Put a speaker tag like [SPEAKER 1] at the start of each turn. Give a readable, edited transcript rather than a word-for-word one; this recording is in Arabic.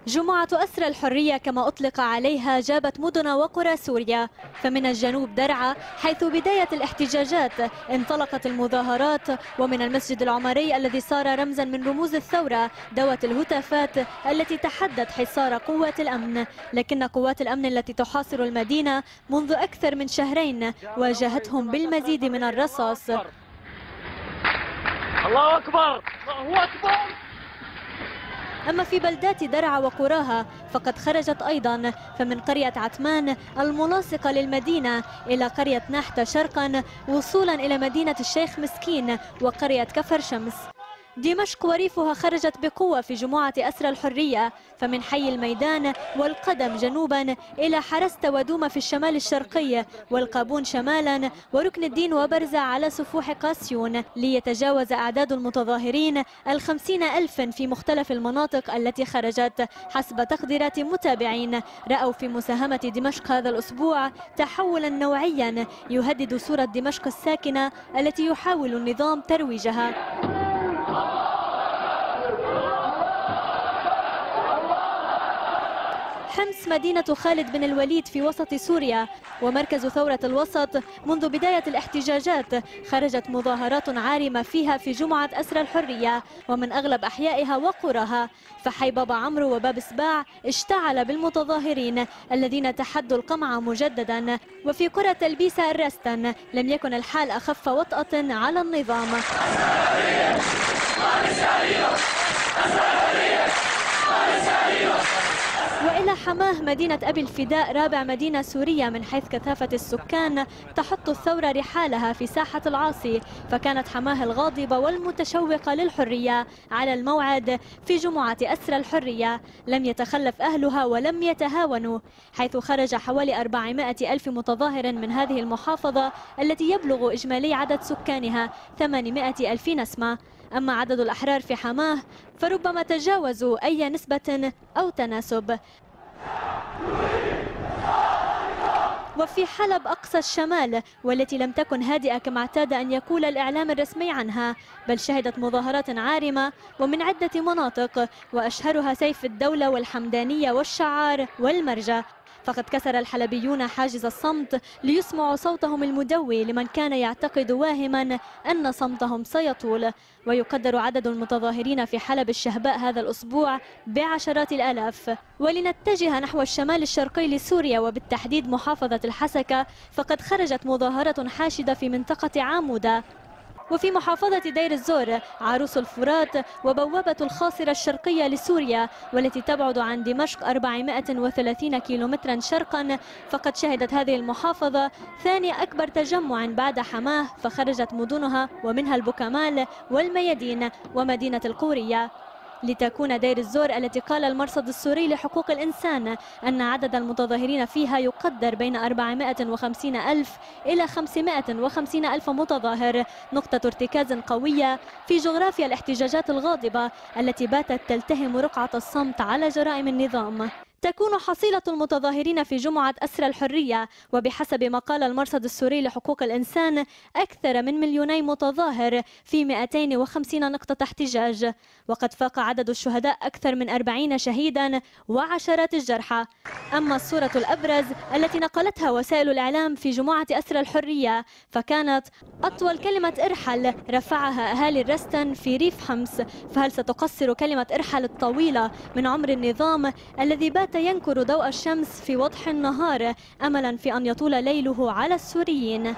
[SPEAKER 1] جمعة أسرى الحرية كما أطلق عليها جابت مدن وقرى سوريا، فمن الجنوب درعا حيث بداية الاحتجاجات انطلقت المظاهرات، ومن المسجد العمري الذي صار رمزا من رموز الثورة دوت الهتافات التي تحدت حصار قوات الأمن. لكن قوات الأمن التي تحاصر المدينة منذ أكثر من شهرين واجهتهم بالمزيد من الرصاص.
[SPEAKER 2] الله أكبر، الله أكبر.
[SPEAKER 1] أما في بلدات درعا وقراها فقد خرجت أيضا، فمن قرية عتمان الملاصقة للمدينة إلى قرية نحت شرقا وصولا إلى مدينة الشيخ مسكين وقرية كفر شمس. دمشق وريفها خرجت بقوة في جمعة أسرى الحرية، فمن حي الميدان والقدم جنوبا إلى حرست ودومة في الشمال الشرقي والقابون شمالا وركن الدين وبرزة على سفوح قاسيون، ليتجاوز أعداد المتظاهرين 50,000 في مختلف المناطق التي خرجت. حسب تقديرات متابعين رأوا في مساهمة دمشق هذا الأسبوع تحولا نوعيا يهدد صورة دمشق الساكنة التي يحاول النظام ترويجها. حمص مدينة خالد بن الوليد في وسط سوريا ومركز ثورة الوسط. منذ بداية الاحتجاجات خرجت مظاهرات عارمة فيها في جمعة أسرى الحرية ومن أغلب أحيائها وقراها، فحي بابا عمرو وباب سباع اشتعل بالمتظاهرين الذين تحدوا القمع مجددا، وفي قرى تلبيسة الرستن لم يكن الحال أخف وطأة على النظام. وإلى حماه مدينة أبي الفداء رابع مدينة سورية من حيث كثافة السكان تحط الثورة رحالها في ساحة العاصي، فكانت حماه الغاضبة والمتشوقة للحرية على الموعد في جمعة أسرى الحرية. لم يتخلف أهلها ولم يتهاونوا، حيث خرج حوالي 400,000 متظاهر من هذه المحافظة التي يبلغ إجمالي عدد سكانها 800,000 نسمة. أما عدد الأحرار في حماه فربما تجاوزوا أي نسبة أو تناسب. وفي حلب أقصى الشمال والتي لم تكن هادئة كما اعتاد أن يقول الإعلام الرسمي عنها، بل شهدت مظاهرات عارمة ومن عدة مناطق وأشهرها سيف الدولة والحمدانية والشعار والمرجة. فقد كسر الحلبيون حاجز الصمت ليسمعوا صوتهم المدوي لمن كان يعتقد واهما أن صمتهم سيطول. ويقدر عدد المتظاهرين في حلب الشهباء هذا الأسبوع بعشرات الآلاف. ولنتجه نحو الشمال الشرقي لسوريا وبالتحديد محافظة الحسكة، فقد خرجت مظاهرة حاشدة في منطقة عامودة. وفي محافظة دير الزور عروس الفرات وبوابة الخاصرة الشرقية لسوريا والتي تبعد عن دمشق 430 كيلومترا شرقا، فقد شهدت هذه المحافظة ثاني أكبر تجمع بعد حماه، فخرجت مدنها ومنها البوكمال والميادين ومدينة القورية، لتكون دير الزور التي قال المرصد السوري لحقوق الإنسان أن عدد المتظاهرين فيها يقدر بين 450,000 إلى 550,000 متظاهر، نقطة ارتكاز قوية في جغرافيا الاحتجاجات الغاضبة التي باتت تلتهم رقعة الصمت على جرائم النظام. تكون حصيلة المتظاهرين في جمعة أسرى الحرية وبحسب ما قال المرصد السوري لحقوق الإنسان أكثر من 2,000,000 متظاهر في 250 نقطة احتجاج، وقد فاق عدد الشهداء أكثر من 40 شهيدا وعشرات الجرحى. أما الصورة الأبرز التي نقلتها وسائل الإعلام في جمعة أسرى الحرية فكانت أطول كلمة ارحل رفعها أهالي الرستن في ريف حمص. فهل ستقصر كلمة ارحل الطويلة من عمر النظام الذي بات ينكر ضوء الشمس في وضح النهار أملا في أن يطول ليله على السوريين؟